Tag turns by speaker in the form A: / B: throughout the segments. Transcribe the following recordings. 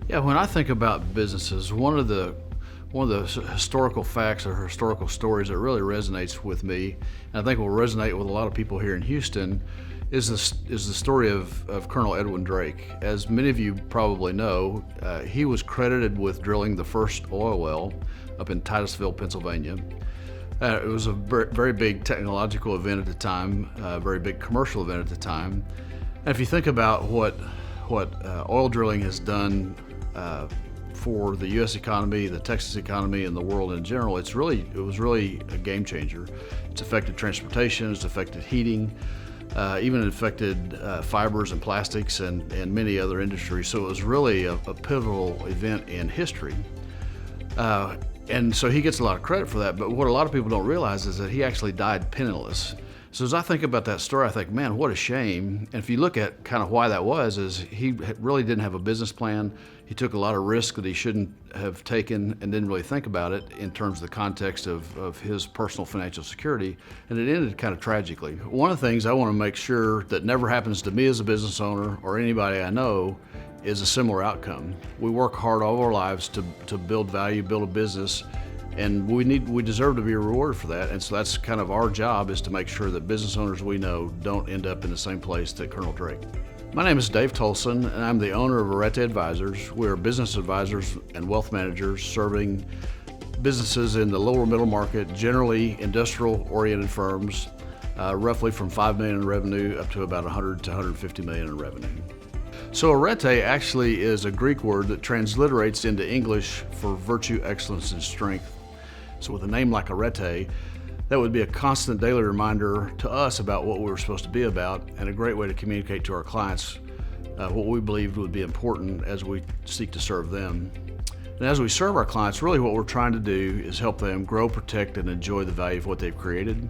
A: Yeah, when I think about businesses, one of the historical facts or historical stories that really resonates with me, and I think will resonate with a lot of people here in Houston, is the story of Colonel Edwin Drake. As many of you probably know, he was credited with drilling the first oil well up in Titusville, Pennsylvania. It was a very big technological event at the time, a very big commercial event at the time. And if you think about what oil drilling has done for the U.S. economy, the Texas economy, and the world in general, it was really a game changer. It's affected transportation, it's affected heating, even affected fibers and plastics and many other industries. So it was really a pivotal event in history. And so he gets a lot of credit for that, but what a lot of people don't realize is that he actually died penniless. So as I think about that story, I think, man, what a shame. And if you look at kind of why that was, is he really didn't have a business plan. He took a lot of risk that he shouldn't have taken and didn't really think about it in terms of the context of his personal financial security, and it ended kind of tragically. One of the things I want to make sure that never happens to me as a business owner or anybody I know is a similar outcome. We work hard all our lives to build value, build a business, and we deserve to be rewarded for that. And so that's kind of our job, is to make sure that business owners we know don't end up in the same place that Colonel Drake. My name is Dave Tolson, and I'm the owner of Arete Advisors. We're business advisors and wealth managers serving businesses in the lower middle market, generally industrial-oriented firms, roughly from $5 million in revenue up to about 100 to 150 million in revenue. So arete actually is a Greek word that transliterates into English for virtue, excellence, and strength. So with a name like Arete, that would be a constant daily reminder to us about what we were supposed to be about, and a great way to communicate to our clients what we believed would be important as we seek to serve them. And as we serve our clients, really what we're trying to do is help them grow, protect, and enjoy the value of what they've created.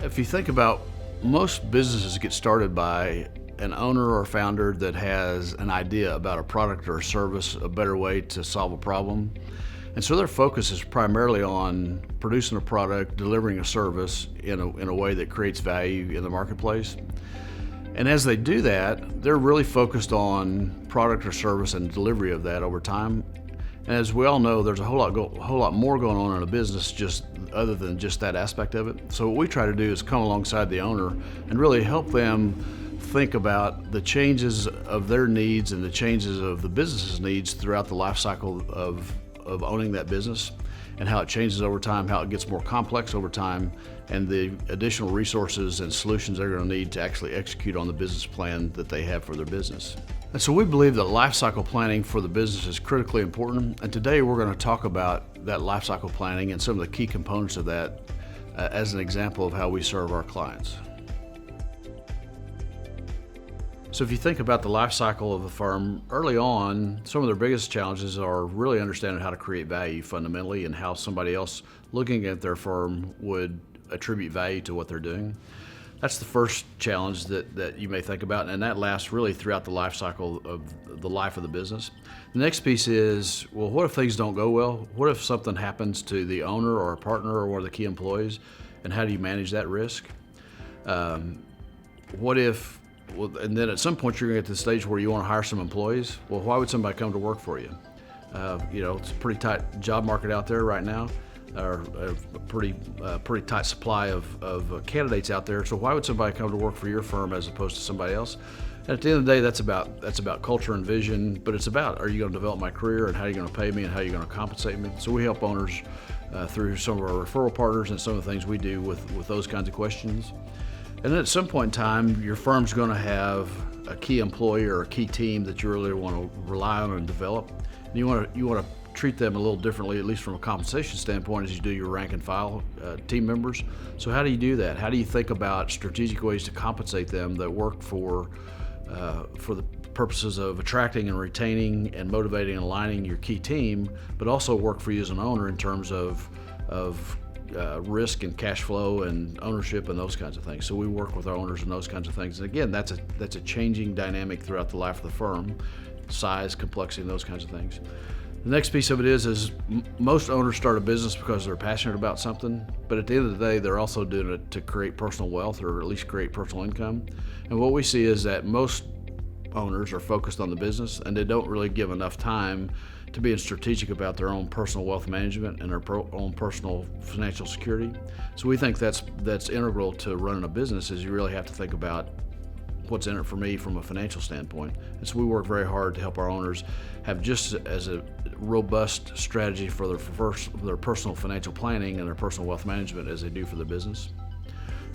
A: If you think about, most businesses get started by an owner or founder that has an idea about a product or a service, a better way to solve a problem. And so their focus is primarily on producing a product, delivering a service in a way that creates value in the marketplace. And as they do that, they're really focused on product or service and delivery of that over time. And as we all know, there's a whole lot more going on in a business just other than just that aspect of it. So what we try to do is come alongside the owner and really help them think about the changes of their needs and the changes of the business's needs throughout the life cycle of owning that business, and how it changes over time, how it gets more complex over time, and the additional resources and solutions they're going to need to actually execute on the business plan that they have for their business. And so we believe that life cycle planning for the business is critically important, and today we're going to talk about that life cycle planning and some of the key components of that as an example of how we serve our clients. So if you think about the life cycle of a firm, early on, some of their biggest challenges are really understanding how to create value fundamentally, and how somebody else looking at their firm would attribute value to what they're doing. That's the first challenge that you may think about, and that lasts really throughout the life cycle of the life of the business. The next piece is, well, what if things don't go well? What if something happens to the owner or a partner or one of the key employees, and how do you manage that risk? And then at some point you're going to get to the stage where you want to hire some employees. Well, why would somebody come to work for you? It's a pretty tight job market out there right now, or a pretty tight supply of candidates out there. So why would somebody come to work for your firm as opposed to somebody else? And at the end of the day, that's about culture and vision, but it's about, are you going to develop my career, and how are you going to pay me, and how are you going to compensate me? So we help owners through some of our referral partners and some of the things we do with those kinds of questions. And then at some point in time, your firm's going to have a key employee or a key team that you really want to rely on and develop. And you want to treat them a little differently, at least from a compensation standpoint, as you do your rank and file team members. So how do you do that? How do you think about strategic ways to compensate them that work for the purposes of attracting and retaining and motivating and aligning your key team, but also work for you as an owner in terms of risk and cash flow and ownership and those kinds of things. So we work with our owners and those kinds of things. And again, that's a changing dynamic throughout the life of the firm, size, complexity, and those kinds of things. The next piece of it is most owners start a business because they're passionate about something, but at the end of the day, they're also doing it to create personal wealth, or at least create personal income. And what we see is that most owners are focused on the business, and they don't really give enough time to being strategic about their own personal wealth management and their own personal financial security. So we think that's integral to running a business, is you really have to think about what's in it for me from a financial standpoint. And so we work very hard to help our owners have just as a robust strategy for their personal financial planning and their personal wealth management as they do for their business.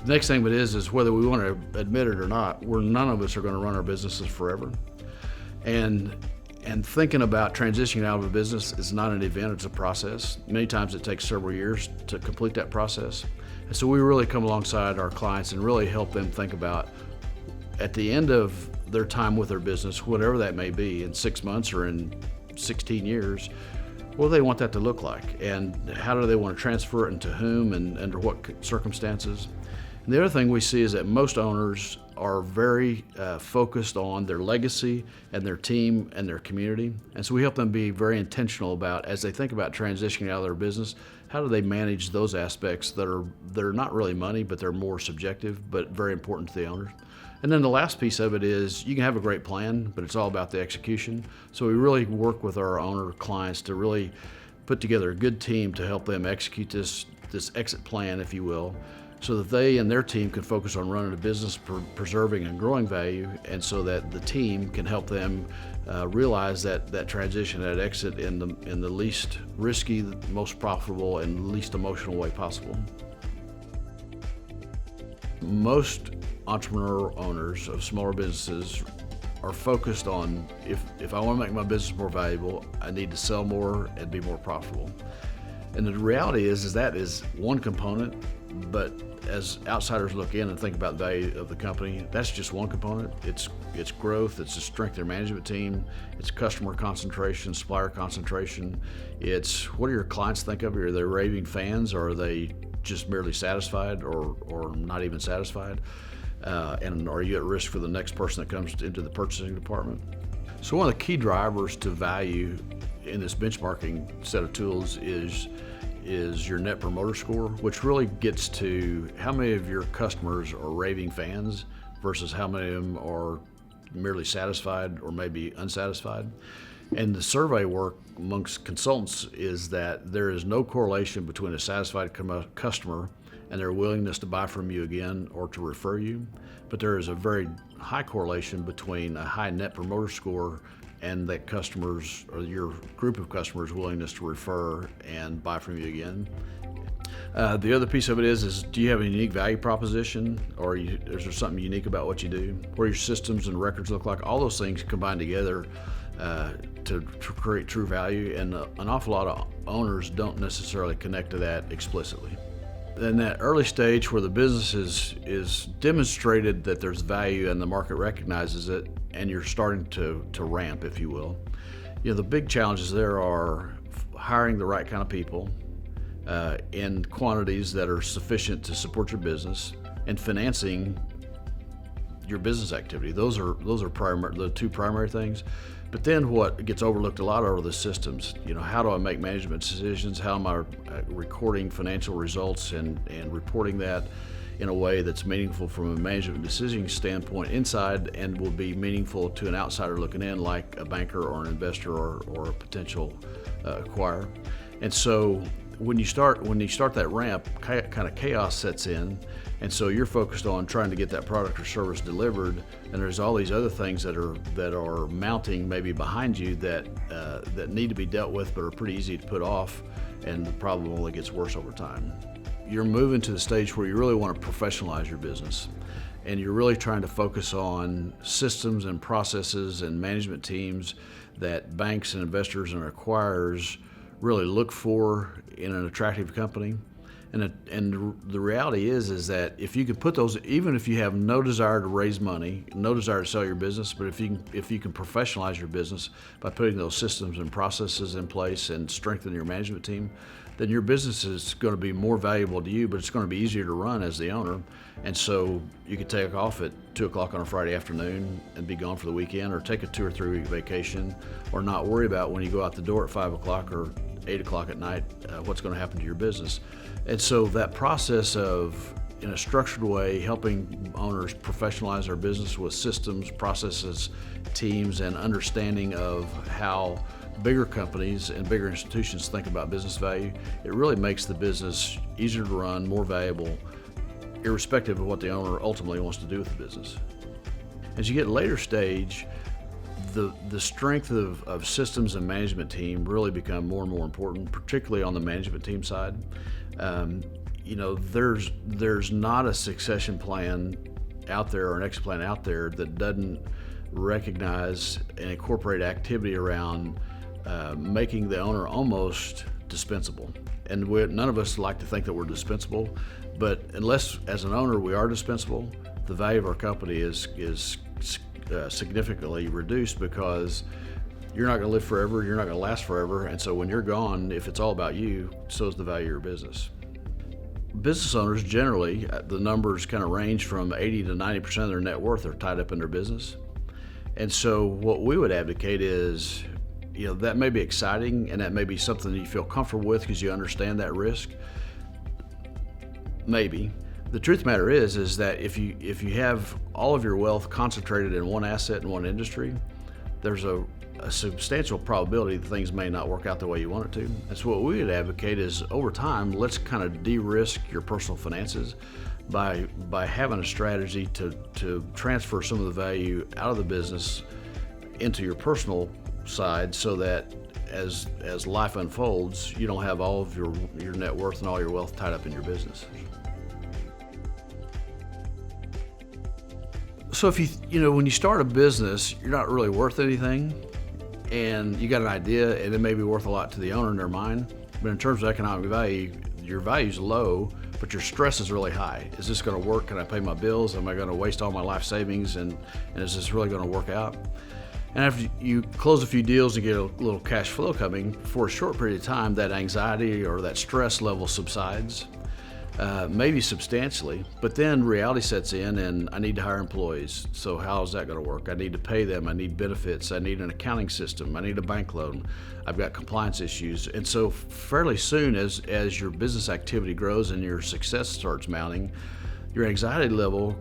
A: The next thing is whether we want to admit it or not, none of us are going to run our businesses forever. And thinking about transitioning out of a business is not an event, it's a process. Many times it takes several years to complete that process. And so we really come alongside our clients and really help them think about, at the end of their time with their business, whatever that may be, in 6 months or in 16 years, what do they want that to look like? And how do they want to transfer it, and to whom, and under what circumstances? And the other thing we see is that most owners are very focused on their legacy and their team and their community. And so we help them be very intentional about, as they think about transitioning out of their business, how do they manage those aspects that are not really money, but they're more subjective, but very important to the owners. And then the last piece of it is, you can have a great plan, but it's all about the execution. So we really work with our owner clients to really put together a good team to help them execute this exit plan, if you will, so that they and their team can focus on running a business, preserving and growing value, and so that the team can help them realize that transition, that exit in the least risky, most profitable, and least emotional way possible. Most entrepreneur owners of smaller businesses are focused on, if I want to make my business more valuable, I need to sell more and be more profitable. And the reality is that is one component, but as outsiders look in and think about the value of the company, that's just one component. It's growth, it's the strength of their management team, it's customer concentration, supplier concentration. It's, what do your clients think of you? Are they raving fans, or are they just merely satisfied, or not even satisfied? And are you at risk for the next person that comes into the purchasing department? So one of the key drivers to value in this benchmarking set of tools is your Net Promoter Score, which really gets to how many of your customers are raving fans versus how many of them are merely satisfied or maybe unsatisfied. And the survey work amongst consultants is that there is no correlation between a satisfied customer and their willingness to buy from you again or to refer you, but there is a very high correlation between a high Net Promoter Score and that customers, or your group of customers' willingness to refer and buy from you again. The other piece of it is do you have a unique value proposition, or is there something unique about what you do? What your systems and records look like? All those things combine together to create true value, and an awful lot of owners don't necessarily connect to that explicitly. In that early stage where the business is demonstrated that there's value and the market recognizes it, and you're starting to ramp, if you will, the big challenges there are hiring the right kind of people in quantities that are sufficient to support your business, and financing your business activity. Those are the two primary things. But then what gets overlooked a lot are the systems. How do I make management decisions? How am I recording financial results and reporting that in a way that's meaningful from a management decision standpoint inside, and will be meaningful to an outsider looking in, like a banker or an investor or a potential acquirer. And so when you start that ramp, kind of chaos sets in, and so you're focused on trying to get that product or service delivered, and there's all these other things that are mounting maybe behind you that need to be dealt with, but are pretty easy to put off, and the problem only gets worse over time. You're moving to the stage where you really want to professionalize your business, and you're really trying to focus on systems and processes and management teams that banks and investors and acquirers really look for in an attractive company. And the reality is that if you can put those, even if you have no desire to raise money, no desire to sell your business, but if you can professionalize your business by putting those systems and processes in place and strengthen your management team, then your business is going to be more valuable to you, but it's going to be easier to run as the owner. And so you could take off at 2 o'clock on a Friday afternoon and be gone for the weekend, or take a 2 or 3 week vacation, or not worry about when you go out the door at 5 o'clock or 8 o'clock at night what's going to happen to your business. And so that process of in a structured way, helping owners professionalize their business with systems, processes, teams, and understanding of how bigger companies and bigger institutions think about business value, it really makes the business easier to run, more valuable, irrespective of what the owner ultimately wants to do with the business. As you get later stage, the strength of systems and management team really become more and more important, particularly on the management team side. There's not a succession plan out there or an exit plan out there that doesn't recognize and incorporate activity around making the owner almost dispensable. And none of us like to think that we're dispensable, but unless as an owner we are dispensable, the value of our company is significantly reduced, because you're not going to live forever, you're not going to last forever, and so when you're gone, if it's all about you, so is the value of your business. Business owners generally, the numbers kind of range from 80 to 90% of their net worth are tied up in their business. And so what we would advocate is, that may be exciting and that may be something that you feel comfortable with because you understand that risk. Maybe. The truth of the matter is that if you have all of your wealth concentrated in one asset in one industry, there's a substantial probability that things may not work out the way you want it to. And so what we would advocate is, over time, let's kind of de-risk your personal finances by having a strategy to transfer some of the value out of the business into your personal side, so that as life unfolds, you don't have all of your net worth and all your wealth tied up in your business. So if when you start a business, you're not really worth anything, and you got an idea and it may be worth a lot to the owner in their mind, but in terms of economic value, your value's low, but your stress is really high. Is this going to work? Can I pay my bills? Am I going to waste all my life savings? And is this really going to work out? And after you close a few deals and get a little cash flow coming, for a short period of time, that anxiety or that stress level subsides, maybe substantially, but then reality sets in and I need to hire employees. So how is that going to work? I need to pay them. I need benefits. I need an accounting system. I need a bank loan. I've got compliance issues. And so fairly soon, as your business activity grows and your success starts mounting, your anxiety level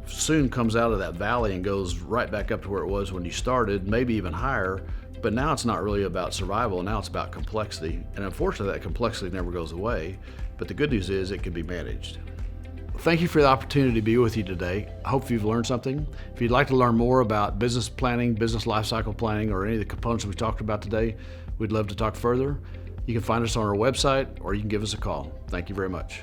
A: soon comes out of that valley and goes right back up to where it was when you started, maybe even higher. But now it's not really about survival, now it's about complexity. And unfortunately, that complexity never goes away. But the good news is it can be managed. Thank you for the opportunity to be with you today. I hope you've learned something. If you'd like to learn more about business planning, business lifecycle planning, or any of the components we talked about today, we'd love to talk further. You can find us on our website, or you can give us a call. Thank you very much.